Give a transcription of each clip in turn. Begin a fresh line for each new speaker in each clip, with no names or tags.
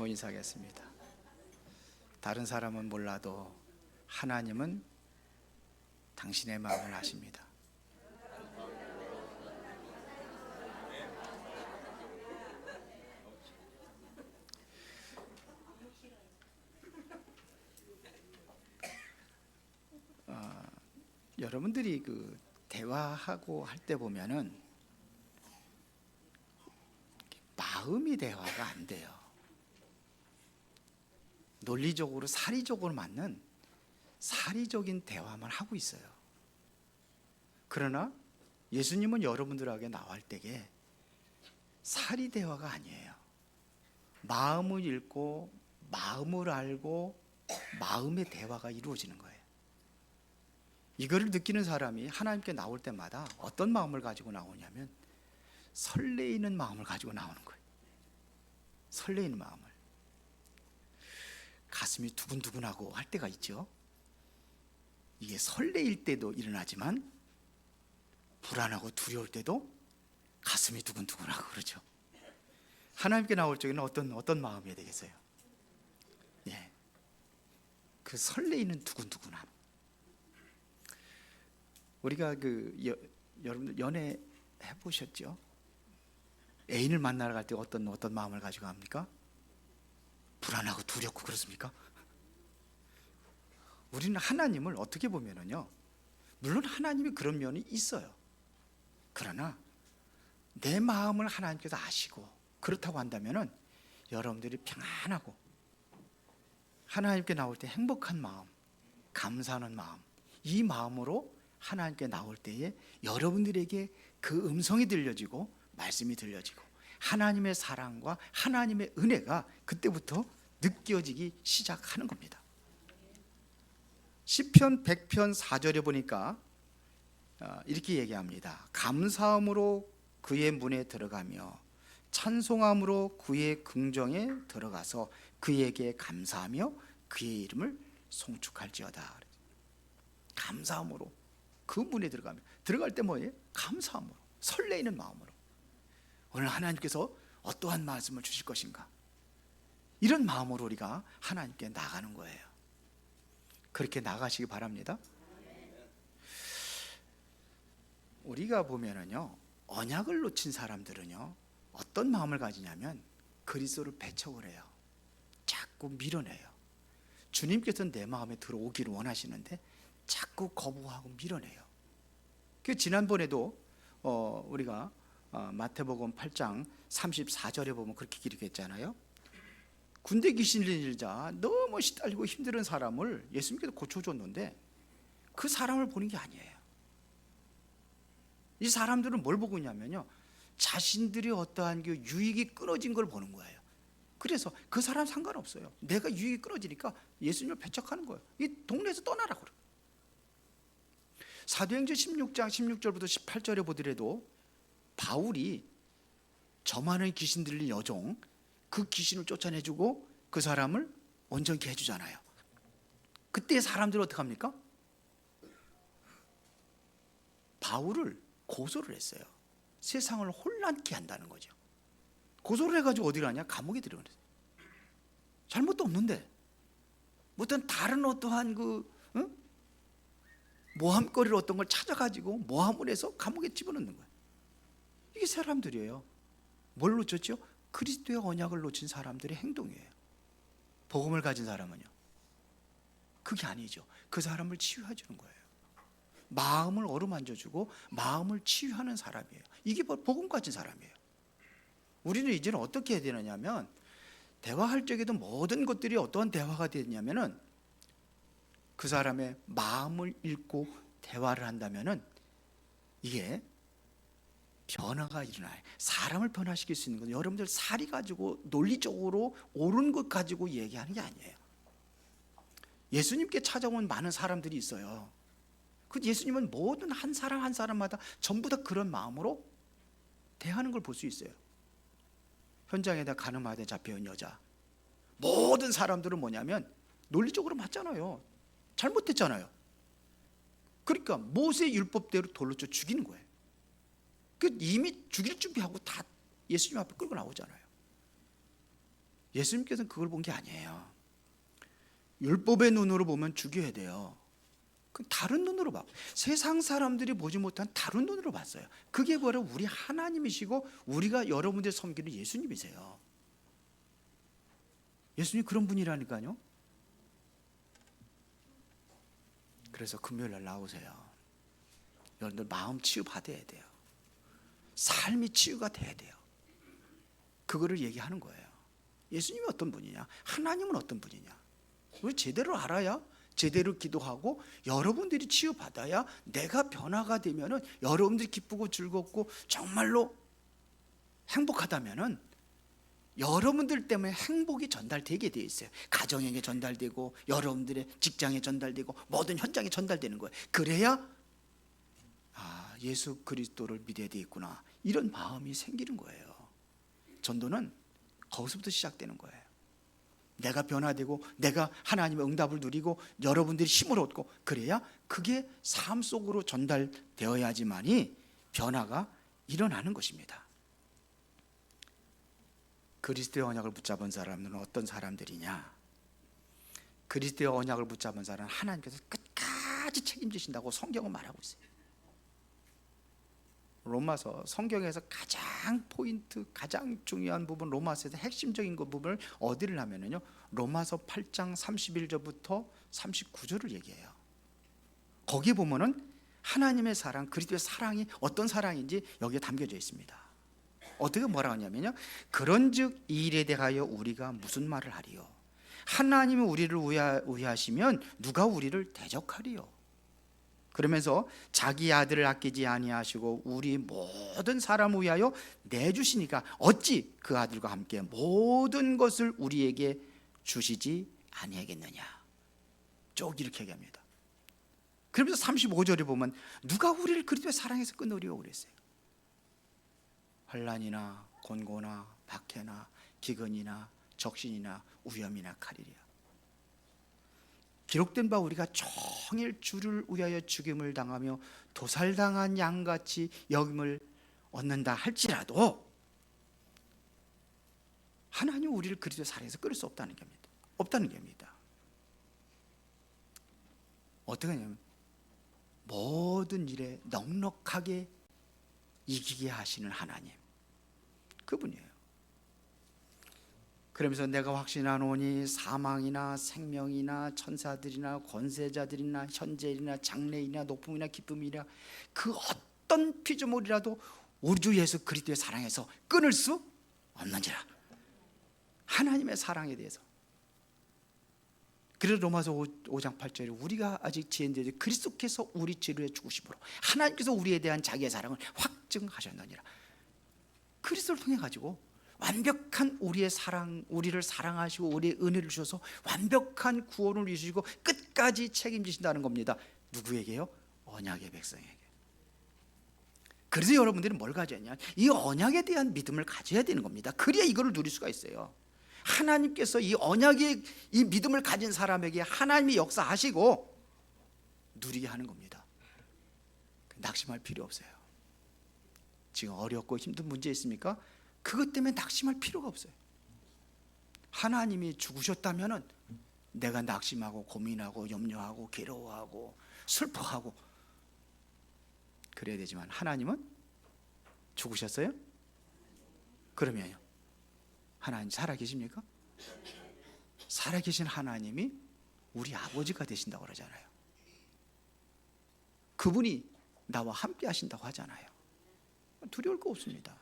한번 인사하겠습니다. 다른 사람은 몰라도 하나님은 당신의 마음을 아십니다. 여러분들이 그 대화하고 할 때 보면은 마음이 대화가 안 돼요. 논리적으로 사리적으로 맞는 사리적인 대화만 하고 있어요. 그러나 예수님은 여러분들에게 나올 때에 사리 대화가 아니에요. 마음을 읽고 마음을 알고 마음의 대화가 이루어지는 거예요. 이거를 느끼는 사람이 하나님께 나올 때마다 어떤 마음을 가지고 나오냐면 설레이는 마음을 가지고 나오는 거예요. 설레이는 마음을. 가슴이 두근두근하고 할 때가 있죠. 이게 설레일 때도 일어나지만 불안하고 두려울 때도 가슴이 두근두근하고 그러죠. 하나님께 나올 적에는 어떤 마음이 되겠어요? 예, 그 설레이는 두근두근함. 우리가 여러분들 연애 해보셨죠? 애인을 만나러 갈 때 어떤 마음을 가지고 갑니까? 불안하고 두렵고 그렇습니까? 우리는 하나님을 어떻게 보면은요, 물론 하나님이 그런 면이 있어요. 그러나 내 마음을 하나님께서 아시고 그렇다고 한다면은 여러분들이 평안하고 하나님께 나올 때 행복한 마음, 감사하는 마음, 이 마음으로 하나님께 나올 때에 여러분들에게 그 음성이 들려지고 말씀이 들려지고 하나님의 사랑과 하나님의 은혜가 그때부터 느껴지기 시작하는 겁니다. 시편 100편 4절에 보니까 이렇게 얘기합니다. 감사함으로 그의 문에 들어가며 찬송함으로 그의 긍정에 들어가서 그에게 감사하며 그의 이름을 송축할지어다. 감사함으로 그 문에 들어갈 때 뭐예요? 감사함으로, 설레이는 마음으로. 오늘 하나님께서 어떠한 말씀을 주실 것인가, 이런 마음으로 우리가 하나님께 나가는 거예요. 그렇게 나가시기 바랍니다. 우리가 보면은요, 언약을 놓친 사람들은요 어떤 마음을 가지냐면 그리스도를 배척을 해요. 자꾸 밀어내요. 주님께서는 내 마음에 들어오기를 원하시는데 자꾸 거부하고 밀어내요. 그 지난번에도 우리가 마태복음 8장 34절에 보면 그렇게 기록했잖아요. 군대 귀신 들린 자, 너무 시달리고 힘든 사람을 예수님께서 고쳐줬는데 그 사람을 보는 게 아니에요. 이 사람들은 뭘 보고 있냐면요, 자신들이 어떠한 그 유익이 끊어진 걸 보는 거예요. 그래서 그 사람 상관없어요. 내가 유익이 끊어지니까 예수님을 배척하는 거예요. 이 동네에서 떠나라고 그래요. 사도행전 16장 16절부터 18절에 보더라도 바울이 저만한 귀신 들린 여종, 그 귀신을 쫓아내주고 그 사람을 온전케 해주잖아요. 그때 사람들은 어떻게 합니까? 바울을 고소를 했어요. 세상을 혼란케 한다는 거죠. 고소를 해가지고 어디 가냐? 감옥에 들어가요. 잘못도 없는데 어떤 다른 어떠한 모함거리를 어떤 걸 찾아가지고 모함을 해서 감옥에 집어넣는 거예요. 이게 사람들이에요. 뭘 놓쳤죠? 그리스도의 언약을 놓친 사람들의 행동이에요. 복음을 가진 사람은요, 그게 아니죠. 그 사람을 치유해 주는 거예요. 마음을 어루만져주고 마음을 치유하는 사람이에요. 이게 바로 복음 가진 사람이에요. 우리는 이제는 어떻게 해야 되느냐면, 대화할 적에도 모든 것들이 어떠한 대화가 되냐면은 그 사람의 마음을 읽고 대화를 한다면은 이게 변화가 일어나요. 사람을 변화시킬 수 있는 건 여러분들 사리 가지고 논리적으로 옳은 것 가지고 얘기하는 게 아니에요. 예수님께 찾아온 많은 사람들이 있어요. 그 예수님은 모든 한 사람 한 사람마다 전부 다 그런 마음으로 대하는 걸 볼 수 있어요. 현장에다 가늠하되 잡혀온 여자, 모든 사람들은 뭐냐면 논리적으로 맞잖아요. 잘못됐잖아요. 그러니까 모세 율법대로 돌로 쳐 죽이는 거예요. 그 이미 죽일 준비하고 다 예수님 앞에 끌고 나오잖아요. 예수님께서는 그걸 본 게 아니에요. 율법의 눈으로 보면 죽여야 돼요. 그 다른 눈으로 봐. 세상 사람들이 보지 못한 다른 눈으로 봤어요. 그게 바로 우리 하나님이시고 우리가 여러분들 섬기는 예수님이세요. 예수님 그런 분이라니까요. 그래서 금요일 날 나오세요. 여러분들 마음 치유 받아야 돼요. 삶이 치유가 돼야 돼요. 그거를 얘기하는 거예요. 예수님이 어떤 분이냐, 하나님은 어떤 분이냐, 우리 제대로 알아야 제대로 기도하고 여러분들이 치유받아야 내가 변화가 되면은 여러분들이 기쁘고 즐겁고 정말로 행복하다면은 여러분들 때문에 행복이 전달되게 되어 있어요. 가정에게 전달되고 여러분들의 직장에 전달되고 모든 현장에 전달되는 거예요. 그래야 예수 그리스도를 믿어야 되겠구나, 이런 마음이 생기는 거예요. 전도는 거기서부터 시작되는 거예요. 내가 변화되고 내가 하나님의 응답을 누리고 여러분들이 힘을 얻고, 그래야 그게 삶 속으로 전달되어야지만이 변화가 일어나는 것입니다. 그리스도의 언약을 붙잡은 사람들은 어떤 사람들이냐? 그리스도의 언약을 붙잡은 사람은 하나님께서 끝까지 책임지신다고 성경은 말하고 있어요. 로마서 성경에서 가장 포인트, 가장 중요한 부분, 로마서에서 핵심적인 그 부분을 어디를 하면은요, 로마서 8장 31절부터 39절을 얘기해요. 거기 보면은 하나님의 사랑, 그리스도의 사랑이 어떤 사랑인지 여기에 담겨져 있습니다. 어떻게 뭐라 하냐면요, 그런즉 이 일에 대하여 우리가 무슨 말을 하리요? 하나님이 우리를 위하시면 누가 우리를 대적하리요? 그러면서 자기 아들을 아끼지 아니하시고 우리 모든 사람을 위하여 내주시니까 어찌 그 아들과 함께 모든 것을 우리에게 주시지 아니하겠느냐? 쭉 이렇게 얘기합니다. 그러면서 35절에 보면 누가 우리를 그리스도의 사랑에서 끊으리요 그랬어요. 환난이나 곤고나 박해나 기근이나 적신이나 위험이나 칼이랴. 기록된 바 우리가 종일 주를 위하여 죽임을 당하며 도살당한 양같이 여김을 얻는다 할지라도 하나님 우리를 그리스도의 사랑에서 끊을 수 없다는 겁니다. 없다는 겁니다. 어떻게 하냐면 모든 일에 넉넉하게 이기게 하시는 하나님, 그분이에요. 그러면서 내가 확신하노니 사망이나 생명이나 천사들이나 권세자들이나 현재이나 장래이나 높음이나 기쁨이나 그 어떤 피조물이라도 우리 주 예수 그리스도의 사랑에서 끊을 수 없는지라. 하나님의 사랑에 대해서. 그래서 로마서 5장 8절에 우리가 아직 지혜인데 그리스도께서 우리 죄를 죽으심으로 하나님께서 우리에 대한 자기의 사랑을 확증하셨느니라. 그리스도를 통해 가지고 완벽한 우리의 사랑, 우리를 사랑하시고 우리의 은혜를 주셔서 완벽한 구원을 이루시고 끝까지 책임지신다는 겁니다. 누구에게요? 언약의 백성에게. 그래서 여러분들은 뭘 가져야 하냐? 이 언약에 대한 믿음을 가져야 되는 겁니다. 그래야 이거를 누릴 수가 있어요. 하나님께서 이 언약의 이 믿음을 가진 사람에게 하나님이 역사하시고 누리게 하는 겁니다. 낙심할 필요 없어요. 지금 어렵고 힘든 문제 있습니까? 그것 때문에 낙심할 필요가 없어요. 하나님이 죽으셨다면은 내가 낙심하고 고민하고 염려하고 괴로워하고 슬퍼하고 그래야 되지만 하나님은 죽으셨어요? 그러면요, 하나님 살아계십니까? 살아계신 하나님이 우리 아버지가 되신다고 그러잖아요. 그분이 나와 함께 하신다고 하잖아요. 두려울 거 없습니다.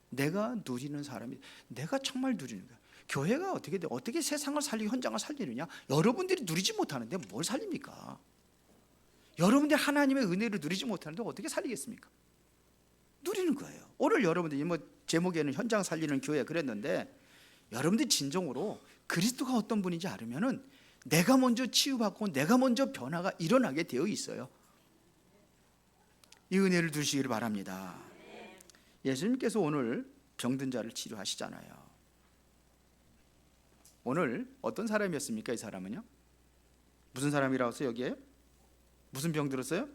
내가 누리는 사람이, 내가 정말 누리는 거야. 교회가 어떻게 세상을 살리고 현장을 살리느냐? 여러분들이 누리지 못하는데 뭘 살립니까? 여러분들이 하나님의 은혜를 누리지 못하는데 어떻게 살리겠습니까? 누리는 거예요. 오늘 여러분들이 제목에는 현장 살리는 교회 그랬는데, 여러분들이 진정으로 그리스도가 어떤 분인지 알으면은 내가 먼저 치유받고 내가 먼저 변화가 일어나게 되어 있어요. 이 은혜를 누리시기를 바랍니다. 예수님께서 오늘 병든 자를 치료하시잖아요. 오늘 어떤 사람이었습니까? 이 사람은요? 무슨 사람이라고 했어요? 여기에? 무슨 병 들었어요?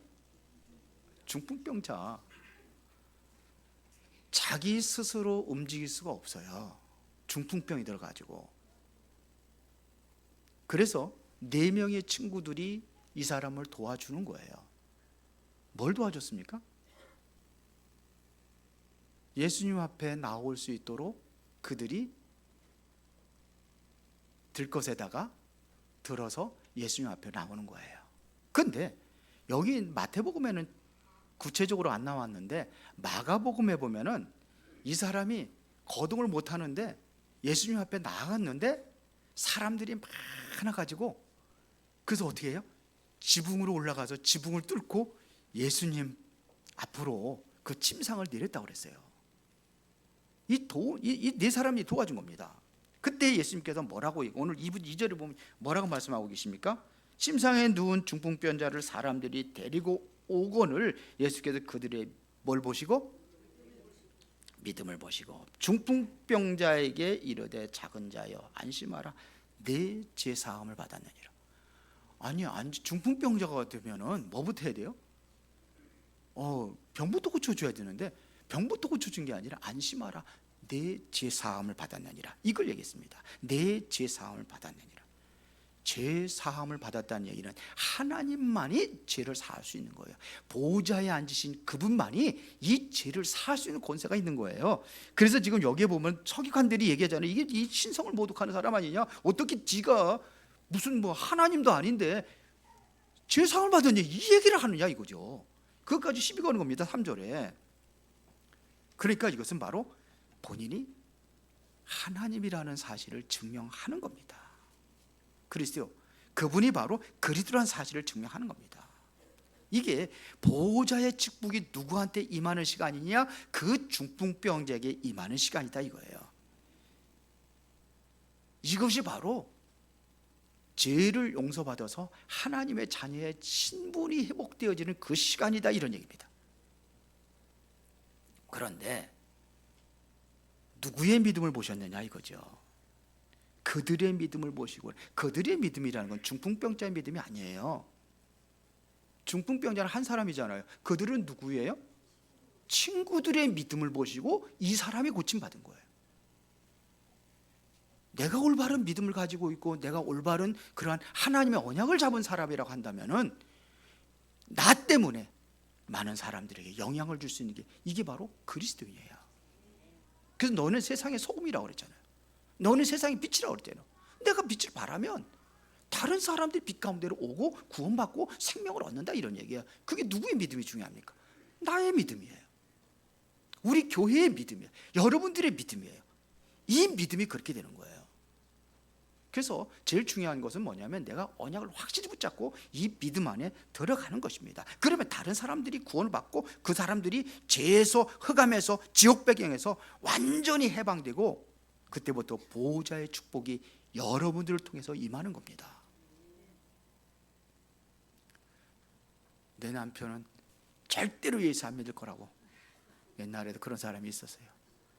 중풍병자. 자기 스스로 움직일 수가 없어요. 중풍병이 들어가지고. 그래서 4명의 친구들이 이 사람을 도와주는 거예요. 뭘 도와줬습니까? 예수님 앞에 나올 수 있도록 그들이 들것에다가 들어서 예수님 앞에 나오는 거예요. 근데 여기 마태복음에는 구체적으로 안 나왔는데 마가복음에 보면은 이 사람이 거동을 못 하는데 예수님 앞에 나갔는데 사람들이 많아가지고, 그래서 어떻게 해요? 지붕으로 올라가서 지붕을 뚫고 예수님 앞으로 그 침상을 내렸다고 그랬어요. 이 네 사람이 도와준 겁니다. 그때 예수님께서 뭐라고, 오늘 2절에 보면 뭐라고 말씀하고 계십니까? 침상에 누운 중풍병자를 사람들이 데리고 오거늘 예수께서 그들의 뭘 보시고? 믿음을 보시고 중풍병자에게 이르되 작은 자여 안심하라 내 죄사함을 받았느니라. 아니, 중풍병자가 되면은 뭐부터 해야 돼요? 병부터 고쳐줘야 되는데 병부터 고쳐준 게 아니라 안심하라 내 죄사함을 받았느니라, 이걸 얘기했습니다. 내 죄사함을 받았느니라. 죄사함을 받았다는 얘기는 하나님만이 죄를 사할 수 있는 거예요. 보좌에 앉으신 그분만이 이 죄를 사할 수 있는 권세가 있는 거예요. 그래서 지금 여기에 보면 서기관들이 얘기하잖아요. 이게 이 신성을 모독하는 사람 아니냐? 어떻게 네가 무슨 뭐 하나님도 아닌데 죄사함을 받았냐, 이 얘기를 하느냐 이거죠. 그것까지 시비 거는 겁니다. 3절에. 그러니까 이것은 바로 본인이 하나님이라는 사실을 증명하는 겁니다. 그리스도, 그분이 바로 그리스도라는 사실을 증명하는 겁니다. 이게 보호자의 축복이 누구한테 임하는 시간이냐? 그 중풍병자에게 임하는 시간이다 이거예요. 이것이 바로 죄를 용서받아서 하나님의 자녀의 신분이 회복되어지는 그 시간이다, 이런 얘기입니다. 그런데 누구의 믿음을 보셨느냐 이거죠. 그들의 믿음을 보시고, 그들의 믿음이라는 건 중풍병자의 믿음이 아니에요. 중풍병자는 한 사람이잖아요. 그들은 누구예요? 친구들의 믿음을 보시고 이 사람이 고침받은 거예요. 내가 올바른 믿음을 가지고 있고 내가 올바른 그러한 하나님의 언약을 잡은 사람이라고 한다면은 나 때문에 많은 사람들에게 영향을 줄 수 있는 게 이게 바로 그리스도인이에요. 그래서 너는 세상의 소금이라고 그랬잖아요. 너는 세상의 빛이라고 그랬잖아요. 내가 빛을 발하면 다른 사람들이 빛 가운데로 오고 구원받고 생명을 얻는다, 이런 얘기예요. 그게 누구의 믿음이 중요합니까? 나의 믿음이에요. 우리 교회의 믿음이에요. 여러분들의 믿음이에요. 이 믿음이 그렇게 되는 거예요. 그래서 제일 중요한 것은 뭐냐면 내가 언약을 확실히 붙잡고 이 믿음 안에 들어가는 것입니다. 그러면 다른 사람들이 구원을 받고 그 사람들이 죄에서, 흑암에서, 지옥 배경에서 완전히 해방되고 그때부터 보호자의 축복이 여러분들을 통해서 임하는 겁니다. 내 남편은 절대로 예수 안 믿을 거라고 옛날에도 그런 사람이 있었어요.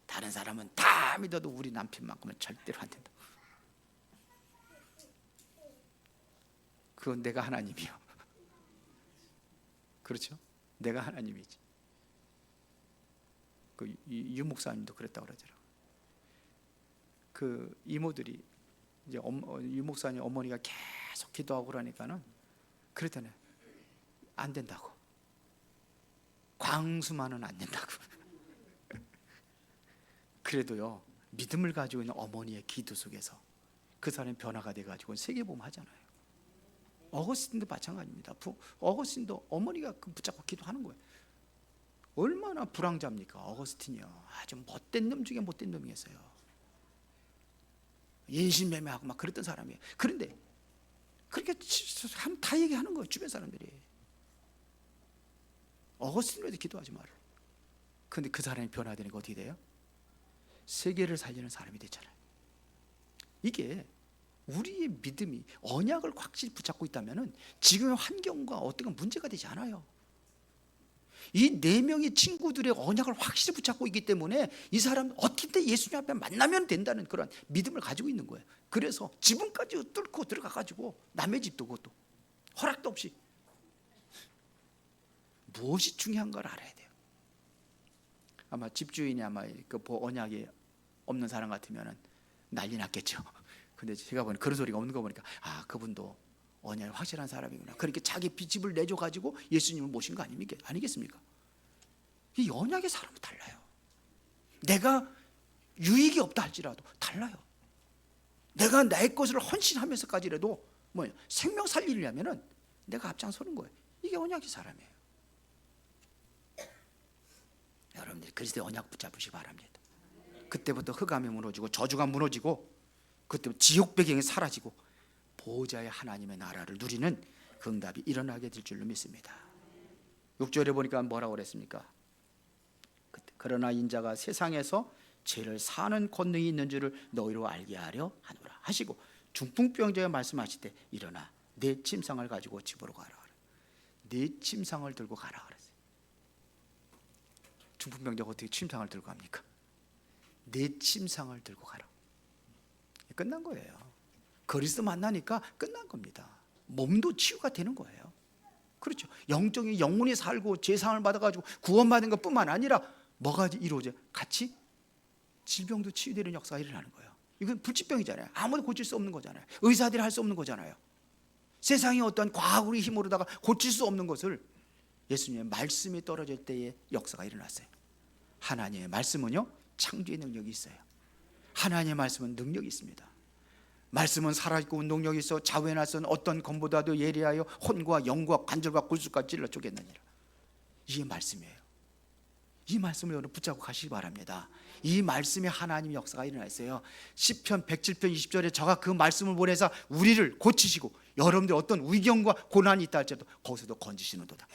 다른 사람은 다 믿어도 우리 남편만큼은 절대로 안 된다. 그건 내가 하나님이요. 그렇죠? 내가 하나님이지. 그 유 목사님도 그랬다고 그러더라고요. 그 이모들이 이제 유 목사님 어머니가 계속 기도하고 그러니까는 그랬잖아요. 안 된다고. 광수만은 안 된다고. 그래도요, 믿음을 가지고 있는 어머니의 기도 속에서 그 사람이 변화가 돼가지고 세계보험 하잖아요. 어거스틴도 마찬가지입니다. 어거스틴도 어머니가 붙잡고 기도하는 거예요. 얼마나 불황자입니까? 어거스틴이요. 아주 못된 놈 중에 못된 놈이었어요. 인신매매하고 막 그랬던 사람이에요. 그런데 그렇게 다 얘기하는 거예요, 주변 사람들이. 어거스틴에 대해서 기도하지 마라. 그런데 그 사람이 변화되니까 어떻게 돼요? 세계를 살리는 사람이 됐잖아요. 이게 우리의 믿음이 언약을 확실히 붙잡고 있다면 지금의 환경과 어떤 문제가 되지 않아요. 이 4명의 친구들의 언약을 확실히 붙잡고 있기 때문에 이 사람은 어떻게 예수님 앞에 만나면 된다는 그런 믿음을 가지고 있는 거예요. 그래서 지붕까지 뚫고 들어가가지고 남의 집도 그것도 허락도 없이. 무엇이 중요한 걸 알아야 돼요. 아마 집주인이 아마 그 언약이 없는 사람 같으면은 난리 났겠죠. 근데 제가 보니 그런 소리가 없는 거 보니까 그분도 언약이 확실한 사람이구나. 그렇게 자기 집을 내줘 가지고 예수님을 모신 거 아니겠습니까? 이 언약의 사람은 달라요. 내가 유익이 없다 할지라도 달라요. 내가 나의 것을 헌신하면서까지라도 생명 살리려면은 내가 앞장서는 거예요. 이게 언약의 사람이에요. 여러분들이 그리스도의 언약 붙잡으시기 바랍니다. 그때부터 흑암이 무너지고 저주가 무너지고 그때부터 지옥 배경이 사라지고 보호자의 하나님의 나라를 누리는 그 응답이 일어나게 될 줄로 믿습니다. 6절에 보니까 뭐라고 그랬습니까? 그러나 인자가 세상에서 죄를 사는 권능이 있는 줄을 너희로 알게 하려 하노라 하시고 중풍병자에 말씀하실 때 일어나 내 침상을 가지고 집으로 가라. 내 침상을 들고 가라 그랬어요. 중풍병자가 어떻게 침상을 들고 갑니까? 내 침상을 들고 가라. 끝난 거예요. 그리스도 만나니까 끝난 겁니다. 몸도 치유가 되는 거예요. 그렇죠. 영적인 영혼이 살고 제상을 받아가지고 구원받은 것뿐만 아니라 뭐가 이루어져? 같이 질병도 치유되는 역사가 일어나는 거예요. 이건 불치병이잖아요. 아무도 고칠 수 없는 거잖아요. 의사들이 할 수 없는 거잖아요. 세상의 어떤 과학의 힘으로다가 고칠 수 없는 것을 예수님의 말씀이 떨어질 때의 역사가 일어났어요. 하나님의 말씀은요 창조의 능력이 있어요. 하나님의 말씀은 능력이 있습니다. 말씀은 살아있고 운동력이 있어 좌우에 나선 어떤 검보다도 예리하여 혼과 영과 관절과 골수까지 찔러 쪼개느니라. 이게 말씀이에요. 이 말씀을 여러분 붙잡고 가시기 바랍니다. 이 말씀에 하나님의 역사가 일어나 있어요. 시편 107편 20절에 저가 그 말씀을 보내서 우리를 고치시고 여러분들 어떤 위경과 고난이 있다 할지라도 거기서도 건지시는도다.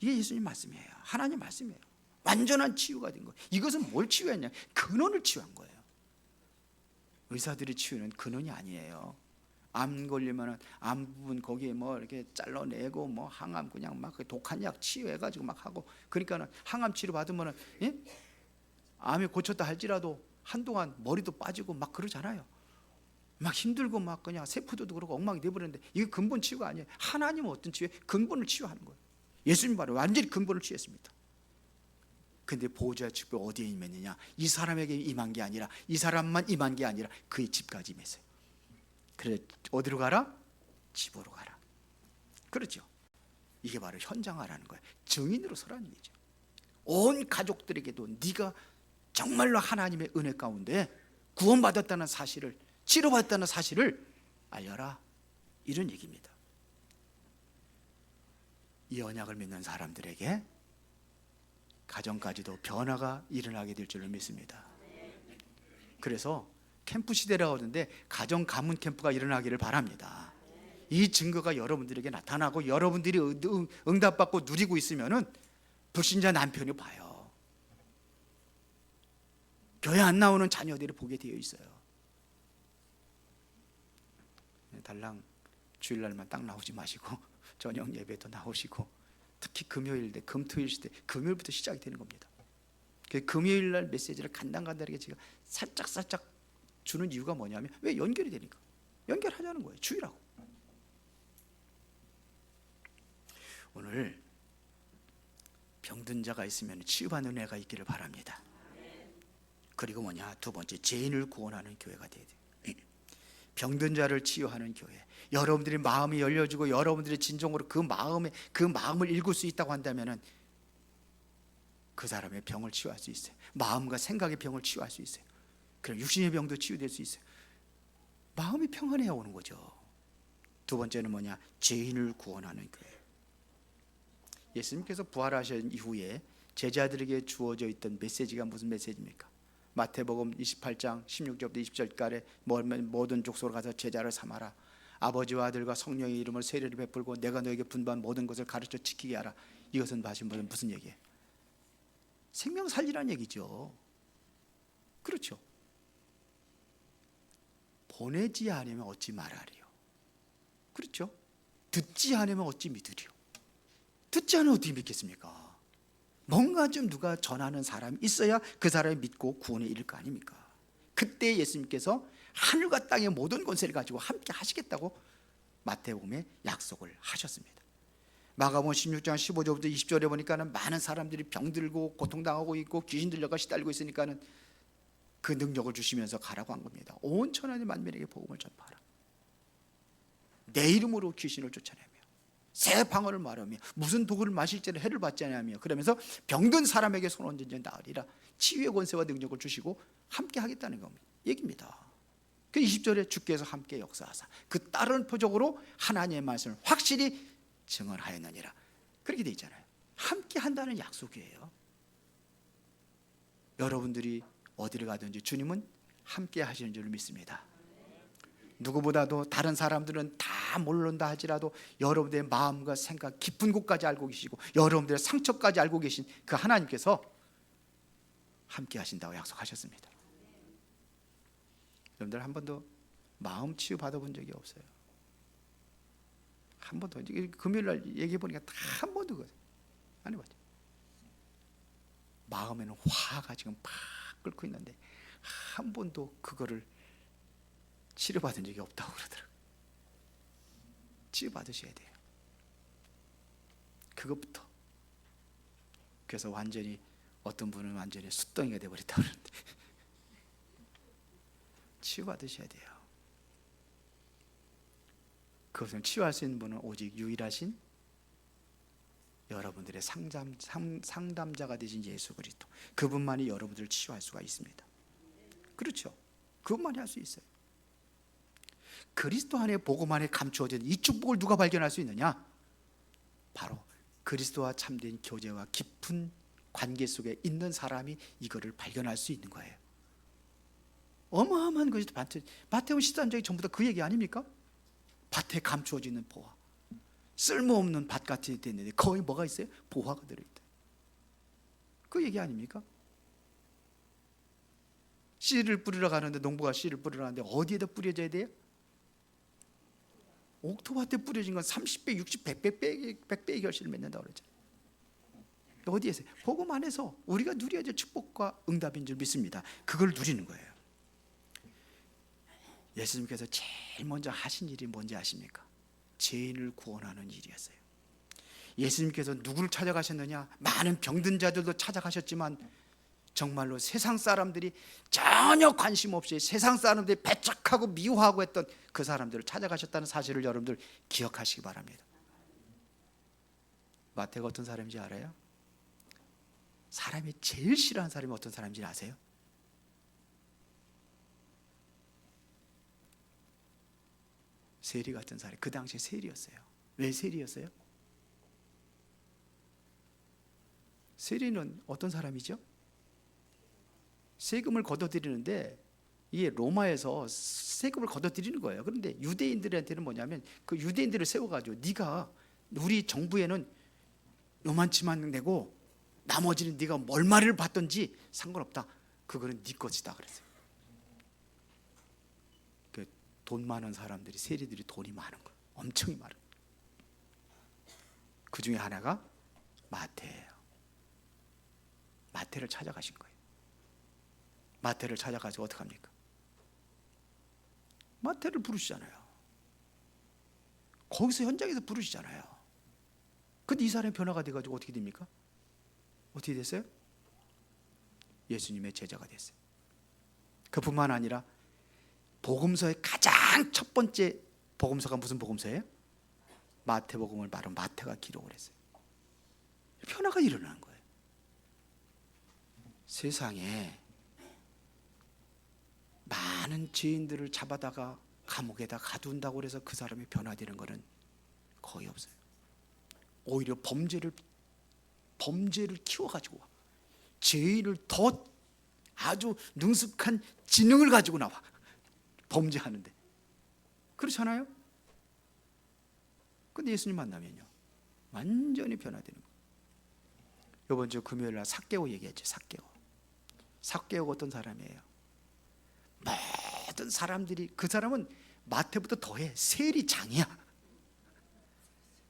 이게 예수님 말씀이에요. 하나님 말씀이에요. 완전한 치유가 된 거예요. 이것은 뭘 치유했냐? 근원을 치유한 거예요. 의사들이 치유는 근원이 아니에요. 암 걸리면은 암 부분 거기에 이렇게 잘라내고 항암 그냥 막 독한 약 치유해가지고 막 하고 그러니까는 항암 치료 받으면은 암이 고쳤다 할지라도 한동안 머리도 빠지고 막 그러잖아요. 막 힘들고 막 그냥 세포도 그러고 엉망이 돼버렸는데 이게 근본 치유가 아니에요. 하나님은 어떤 치유에 근본을 치유하는 거예요. 예수님 바로 완전히 근본을 치유했습니다. 근데 보호자의 축복이 어디에 임했느냐? 이 사람에게 임한 게 아니라 이 사람만 임한 게 아니라 그의 집까지 임했어요. 그래 어디로 가라? 집으로 가라. 그렇죠. 이게 바로 현장화라는 거예요. 증인으로 서라는 얘기죠. 온 가족들에게도 네가 정말로 하나님의 은혜 가운데 구원받았다는 사실을 치료받았다는 사실을 알려라. 이런 얘기입니다. 이 언약을 믿는 사람들에게 가정까지도 변화가 일어나게 될 줄로 믿습니다. 그래서 캠프 시대라고 하는데 가정 가문 캠프가 일어나기를 바랍니다. 이 증거가 여러분들에게 나타나고 여러분들이 응답받고 누리고 있으면은 불신자 남편이 봐요. 교회 안 나오는 자녀들이 보게 되어 있어요. 달랑 주일날만 딱 나오지 마시고 저녁 예배도 나오시고 특히 금요일 때 금토일 시대 금요일부터 시작이 되는 겁니다. 금요일 날 메시지를 간단하게 제가 살짝 주는 이유가 뭐냐면 왜 연결이 되니까 연결하자는 거예요. 주일하고. 오늘 병든 자가 있으면 치유받는 은혜가 있기를 바랍니다. 그리고 두 번째 죄인을 구원하는 교회가 돼야 돼요. 병든 자를 치유하는 교회. 여러분들이 마음이 열려지고 여러분들의 진정으로 그 마음을 읽을 수 있다고 한다면은 그 사람의 병을 치유할 수 있어요. 마음과 생각의 병을 치유할 수 있어요. 그럼 육신의 병도 치유될 수 있어요. 마음이 평안해야 오는 거죠. 두 번째는 죄인을 구원하는 교회. 예수님께서 부활하신 이후에 제자들에게 주어져 있던 메시지가 무슨 메시지입니까? 마태복음 28장 16절부터 20절까지 모든 족속으로 가서 제자를 삼아라. 아버지와 아들과 성령의 이름을 세례를 베풀고 내가 너에게 분부한 모든 것을 가르쳐 지키게 하라. 이것은 무슨 얘기예요? 생명 살리라는 얘기죠. 그렇죠. 보내지 않으면 어찌 말하리요. 그렇죠. 듣지 않으면 어찌 믿으리요. 듣지 않으면 어떻게 믿겠습니까? 뭔가 좀 누가 전하는 사람이 있어야 그 사람이 믿고 구원에 이를 거 아닙니까? 그때 예수님께서 하늘과 땅의 모든 권세를 가지고 함께 하시겠다고 마태복음에 약속을 하셨습니다. 마가복음 16장 15절부터 20절에 보니까는 많은 사람들이 병들고 고통당하고 있고 귀신 들려가 시달리고 있으니까는 그 능력을 주시면서 가라고 한 겁니다. 온 천하의 만민에게 복음을 전파하라. 내 이름으로 귀신을 쫓아내며 새 방언을 말하며 무슨 독을 마실지는 해를 받지 아니하며 그러면서 병든 사람에게 손 얹은 나으리라. 치유의 권세와 능력을 주시고 함께 하겠다는 겁니다. 얘기입니다. 그 20절에 주께서 함께 역사하사 그 다른 표적으로 하나님의 말씀을 확실히 증언하였느니라. 그렇게 돼 있잖아요. 함께 한다는 약속이에요. 여러분들이 어디를 가든지 주님은 함께 하시는 줄 믿습니다. 누구보다도 다른 사람들은 다 모른다 할지라도 여러분들의 마음과 생각 깊은 곳까지 알고 계시고 여러분들의 상처까지 알고 계신 그 하나님께서 함께 하신다고 약속하셨습니다. 여러분들 한 번도 마음 치유 받아본 적이 없어요. 한 번도. 금요일날 얘기해 보니까 다 한 번도 안 해봤죠. 마음에는 화가 지금 팍 끓고 있는데 한 번도 그거를 치료받은 적이 없다고 그러더라고요. 치유받으셔야 돼요. 그것부터. 그래서 완전히 어떤 분은 완전히 숫덩이가 되어버렸다고 그러는데 치유받으셔야 돼요. 그것을 치유할 수 있는 분은 오직 유일하신 여러분들의 상담자가 되신 예수 그리스도, 그분만이 여러분들을 치유할 수가 있습니다. 그렇죠? 그분만이 할 수 있어요. 그리스도 안에 복음 안에 감추어진 이 축복을 누가 발견할 수 있느냐? 바로 그리스도와 참된 교제와 깊은 관계 속에 있는 사람이 이거를 발견할 수 있는 거예요. 어마어마한 것이 마태복음 13장이 전부 다 그 얘기 아닙니까? 밭에 감추어져 있는 보화, 쓸모없는 밭 같이 됐는데 거기 뭐가 있어요? 보화가 들어있다. 그 얘기 아닙니까? 씨를 뿌리러 가는데 농부가 씨를 뿌리러 가는데 어디에다 뿌려져야 돼요? 옥토밭에 뿌려진 건 30배, 60배, 100배의 결실을 맺는다고 그러잖아요. 어디에서? 복음 안에서 우리가 누려야 될 축복과 응답인 줄 믿습니다. 그걸 누리는 거예요. 예수님께서 제일 먼저 하신 일이 뭔지 아십니까? 죄인을 구원하는 일이었어요. 예수님께서 누구를 찾아가셨느냐? 많은 병든 자들도 찾아가셨지만 정말로 세상 사람들이 전혀 관심 없이 세상 사람들이 배척하고 미워하고 했던 그 사람들을 찾아가셨다는 사실을 여러분들 기억하시기 바랍니다. 마태가 어떤 사람인지 알아요? 사람이 제일 싫어하는 사람이 어떤 사람인지 아세요? 세리 같은 사람. 그 당시에 세리였어요. 왜 세리였어요? 세리는 어떤 사람이죠? 세금을 걷어들이는데 이게 로마에서 세금을 걷어들이는 거예요. 그런데 유대인들한테는 뭐냐면 그 유대인들을 세워가지고 네가 우리 정부에는 요만치만 내고 나머지는 네가 얼마를 받든지 상관없다. 그거는 네 것이다 그랬어요. 돈 많은 사람들이, 세리들이 돈이 많은 거예요. 엄청 많은 거예요. 그 중에 하나가 마태예요. 마태를 찾아가신 거예요. 마태를 찾아가서 어떻게 합니까? 마태를 부르시잖아요. 거기서 현장에서 부르시잖아요. 근데 이 사람이 변화가 돼가지고 어떻게 됩니까? 어떻게 됐어요? 예수님의 제자가 됐어요. 그뿐만 아니라 복음서의 가장 첫 번째 복음서가 무슨 복음서예요? 마태복음을 바로 마태가 기록을 했어요. 변화가 일어나는 거예요. 세상에 많은 죄인들을 잡아다가 감옥에다 가둔다고 해서 그 사람이 변화되는 것은 거의 없어요. 오히려 범죄를 키워가지고 죄인을 더 아주 능숙한 지능을 가지고 나와 범죄하는데. 그렇잖아요? 근데 예수님 만나면요 완전히 변화되는 거예요. 이번 주 금요일 날 삭개오 얘기했죠. 삭개오가 어떤 사람이에요? 모든 사람들이, 그 사람은 마태보다 더해. 세리장이야.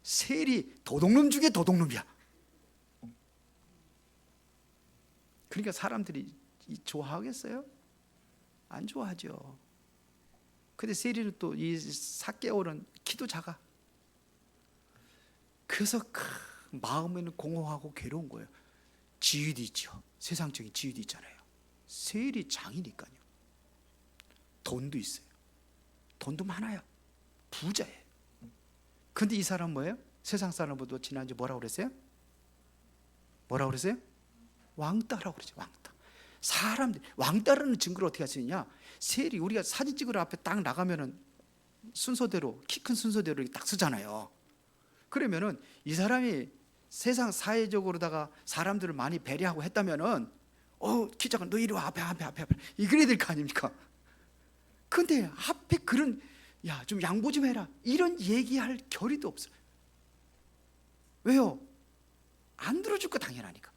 세리, 도둑놈 중에 도둑놈이야. 그러니까 사람들이 좋아하겠어요? 안 좋아하죠. 근데 세리는 또 이 삭개오는 키도 작아. 그래서 마음에는 공허하고 괴로운 거예요. 지위도 있죠. 세상적인 지위도 있잖아요. 세일이 장이니까요. 돈도 있어요. 돈도 많아요. 부자예요. 근데 이 사람 뭐예요? 세상 사람보다 지난주 뭐라고 그랬어요? 뭐라고 그랬어요? 왕따라고 그러죠. 왕따. 사람들 왕따라는 증거를 어떻게 할 수 있냐? 세일이 우리가 사진 찍으러 앞에 딱 나가면은 순서대로 키 큰 순서대로 이렇게 딱 서잖아요. 그러면은 이 사람이 세상 사회적으로다가 사람들을 많이 배려하고 했다면은 키 작은 너 이리 와 앞에 이그래야 될 거 아닙니까? 근데 앞에 그런 야 좀 양보 좀 해라 이런 얘기할 결의도 없어요. 왜요? 안 들어줄 거 당연하니까.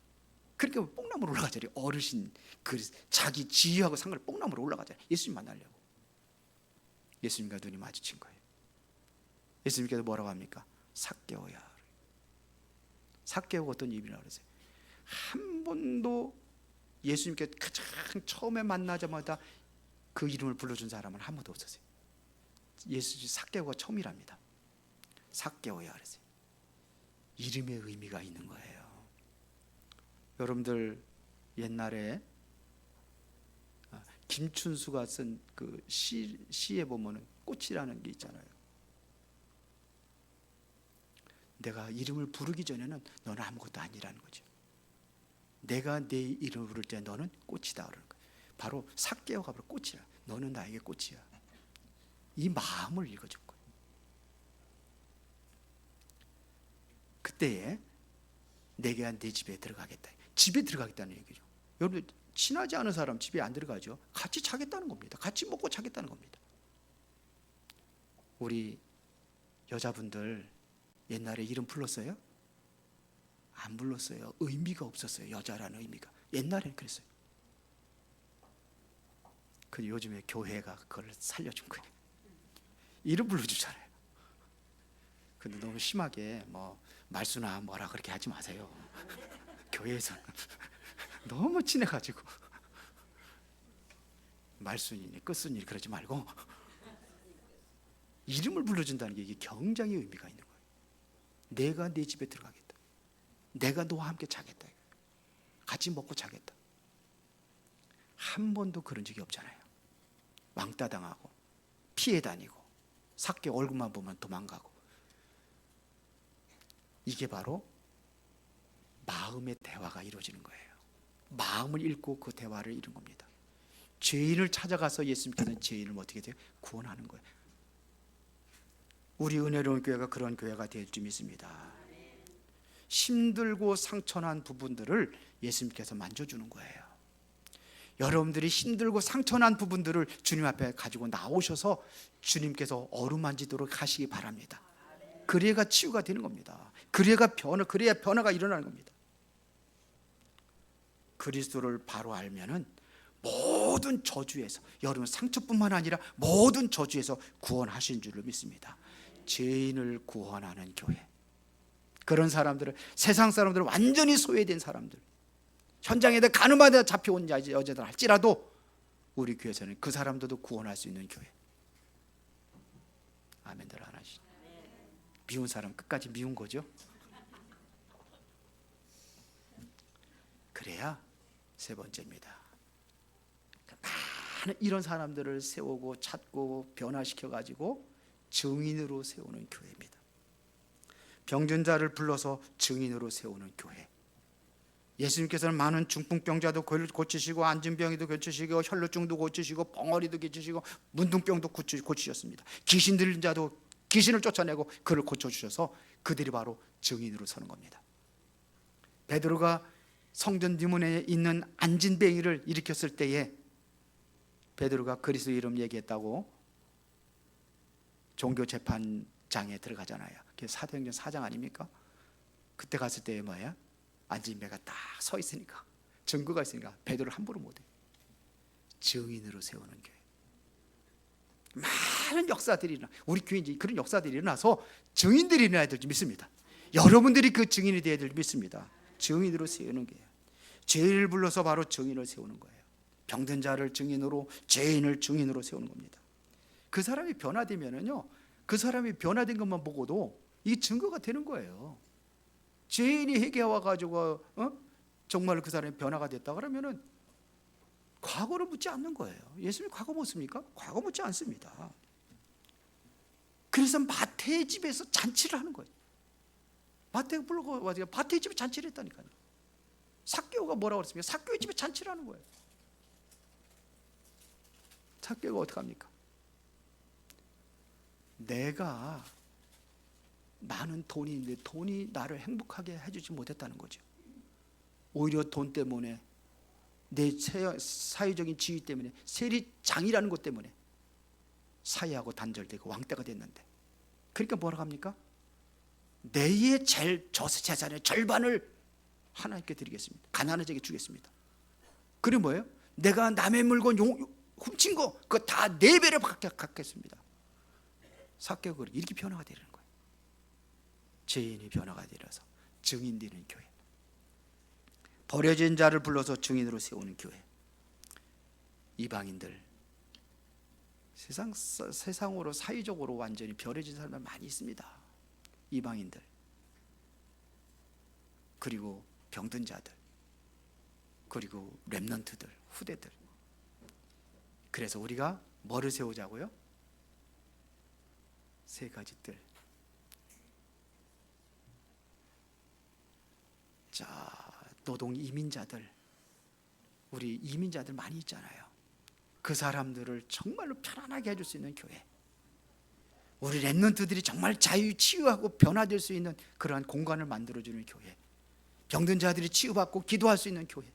그러니까 뽕나무로 올라가잖아요. 어르신 그 자기 지위하고 상관없이 뽕나무로 올라가잖아요. 예수님 만나려고. 예수님과 눈이 마주친 거예요. 예수님께서 뭐라고 합니까? 삭개오야. 삭개오가 어떤 이름이라고 그러세요? 한 번도 예수님께 가장 처음에 만나자마자 그 이름을 불러준 사람은 한 번도 없었어요. 예수 삭개오가 처음이랍니다. 삭개오야 그랬어요. 이름의 의미가 있는 거예요. 여러분들 옛날에 김춘수가 쓴 그 시에 보면은 꽃이라는 게 있잖아요. 내가 이름을 부르기 전에는 너는 아무것도 아니라는 거죠. 내가 내 이름을 부를 때 너는 꽃이다 그러는 거예요. 바로 삭개오가 바로 꽃이야. 너는 나에게 꽃이야. 이 마음을 읽어준 거예요. 그때에 내가 내 집에 들어가겠다. 집에 들어가겠다는 얘기죠. 여러분 친하지 않은 사람 집에 안 들어가죠. 같이 자겠다는 겁니다. 같이 먹고 자겠다는 겁니다. 우리 여자분들 옛날에 이름 불렀어요? 안 불렀어요. 의미가 없었어요. 여자라는 의미가. 옛날에는 그랬어요. 근데 요즘에 교회가 그걸 살려준 거예요. 이름 불러주잖아요. 근데 너무 심하게 뭐 말수나 뭐라 그렇게 하지 마세요. 교회에서는 너무 친해가지고 말순이니 끝순이니 그러지 말고 이름을 불러준다는 게 이게 굉장히 의미가 있는 거예요. 내가 네 집에 들어가겠다. 내가 너와 함께 자겠다. 같이 먹고 자겠다. 한 번도 그런 적이 없잖아요. 왕따 당하고 피해 다니고 삭개 얼굴만 보면 도망가고. 이게 바로 마음의 대화가 이루어지는 거예요. 마음을 읽고 그 대화를 이룬 겁니다. 죄인을 찾아가서 예수님께서는 죄인을 어떻게 돼요? 구원하는 거예요. 우리 은혜로운 교회가 그런 교회가 될 줄 믿습니다. 힘들고 상처난 부분들을 예수님께서 만져주는 거예요. 여러분들이 힘들고 상처난 부분들을 주님 앞에 가지고 나오셔서 주님께서 어루만지도록 하시기 바랍니다. 그래야 치유가 되는 겁니다. 그래야 변화가 일어나는 겁니다. 그리스도를 바로 알면은 모든 저주에서, 여러분 상처뿐만 아니라 모든 저주에서 구원하신 줄로 믿습니다. 죄인을 구원하는 교회. 그런 사람들은 세상 사람들은 완전히 소외된 사람들, 현장에다 가늠하다 잡혀온 여자들 할지라도 우리 교회에서는 그 사람들도 구원할 수 있는 교회. 아멘들 안 하시죠? 미운 사람 끝까지 미운 거죠. 그래야 세 번째입니다. 많은 이런 사람들을 세우고 찾고 변화시켜가지고 증인으로 세우는 교회입니다. 병든 자를 불러서 증인으로 세우는 교회. 예수님께서는 많은 중풍병자도 고치시고 안진병이도 고치시고 혈루증도 고치시고 벙어리도 고치시고 문둥병도 고치셨습니다. 귀신 들린 자도 귀신을 쫓아내고 그를 고쳐주셔서 그들이 바로 증인으로 서는 겁니다. 베드로가 성전 뒷문에 있는 안진뱅이를 일으켰을 때에 베드로가 그리스도 이름 얘기했다고 종교재판장에 들어가잖아요. 그게 사도행전 4장 아닙니까? 그때 갔을 때에 뭐예요? 안진뱅이가 딱 서 있으니까, 증거가 있으니까 베드로를 함부로 못해. 증인으로 세우는 교회. 많은 역사들이 일어나, 우리 교회에 이제 그런 역사들이 일어나서 증인들이 일어나야 될 줄 믿습니다. 여러분들이 그 증인이 되어야 될 줄 믿습니다. 증인으로 세우는 거예요. 죄를 불러서 바로 증인을 세우는 거예요. 병든 자를 증인으로, 죄인을 증인으로 세우는 겁니다. 그 사람이 변화되면은요, 그 사람이 변화된 것만 보고도 이 증거가 되는 거예요. 죄인이 회개와 가지고 정말 그 사람이 변화가 됐다 그러면은 과거를 묻지 않는 거예요. 예수님 과거 묻습니까? 과거 묻지 않습니다. 그래서 마태의 집에서 잔치를 하는 거예요. 마태가 불러가지고 마태의 집에 잔치를 했다니까요. 삭개오가 뭐라고 그랬습니까? 삭개오의 집에 잔치를 하는 거예요. 삭개오가 어떻게 합니까? 내가 많은 돈이 있는데 돈이 나를 행복하게 해주지 못했다는 거죠. 오히려 돈 때문에, 내 사회적인 지위 때문에, 세리장이라는 것 때문에 사회하고 단절되고 왕따가 됐는데, 그러니까 뭐라고 합니까? 내의 재산의 절반을 하나님께 드리겠습니다. 가난한 자에게 주겠습니다. 그리고 뭐예요? 내가 남의 물건 훔친 거 그거 다 4배로 갚겠습니다. 삭개오가 이렇게 변화가 되는 거예요. 죄인이 변화가 되어서 증인되는 교회, 버려진 자를 불러서 증인으로 세우는 교회. 이방인들, 세상으로 사회적으로 완전히 버려진 사람들 많이 있습니다. 이방인들, 그리고 병든 자들, 그리고 렘넌트들, 후대들. 그래서 우리가 뭐를 세우자고요? 3가지 뜰. 자, 노동 이민자들, 우리 이민자들 많이 있잖아요. 그 사람들을 정말로 편안하게 해줄 수 있는 교회. 우리 렘넌트들이 정말 자유치유하고 변화될 수 있는 그러한 공간을 만들어주는 교회. 병든 자들이 치유받고 기도할 수 있는 교회.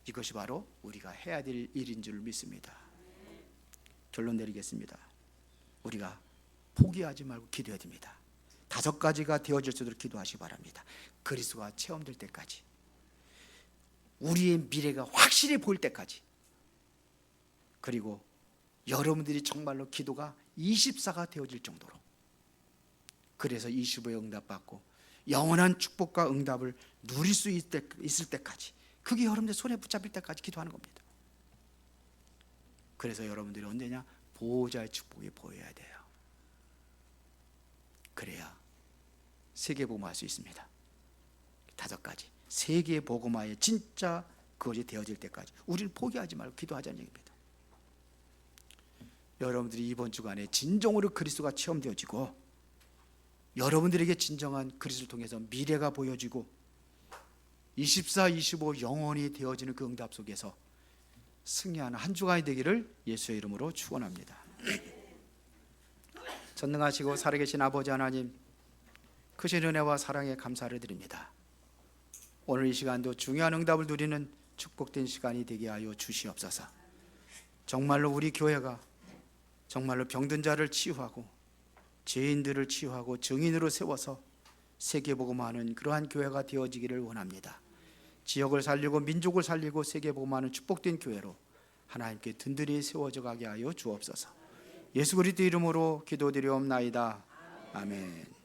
이것이 바로 우리가 해야 될 일인 줄 믿습니다. 결론 내리겠습니다. 우리가 포기하지 말고 기도해야 됩니다. 5가지가 되어질 수 있도록 기도하시기 바랍니다. 그리스도가 체험될 때까지, 우리의 미래가 확실히 보일 때까지, 그리고 여러분들이 정말로 기도가 24가 되어질 정도로, 그래서 25의 응답받고 영원한 축복과 응답을 누릴 수 있을 때까지, 그게 여러분들 손에 붙잡힐 때까지 기도하는 겁니다. 그래서 여러분들이 언제냐? 보호자의 축복이 보여야 돼요. 그래야 세계복음화할 수 있습니다. 5가지 세계복음화의 진짜 그것이 되어질 때까지 우리는 포기하지 말고 기도하자는 얘기입니다. 여러분들이 이번 주간에 진정으로 그리스도가 체험되어지고, 여러분들에게 진정한 그리스도를 통해서 미래가 보여지고, 24, 25 영원히 되어지는 그 응답 속에서 승리하는 한 주간이 되기를 예수의 이름으로 축원합니다. 전능하시고 살아계신 아버지 하나님, 크신 은혜와 사랑에 감사를 드립니다. 오늘 이 시간도 중요한 응답을 누리는 축복된 시간이 되게 하여 주시옵소서. 정말로 우리 교회가 정말로 병든 자를 치유하고 죄인들을 치유하고 증인으로 세워서 세계복음화하는 그러한 교회가 되어지기를 원합니다. 지역을 살리고 민족을 살리고 세계복음화하는 축복된 교회로 하나님께 든든히 세워져 가게 하여 주옵소서. 예수 그리스도 이름으로 기도드리옵나이다. 아멘.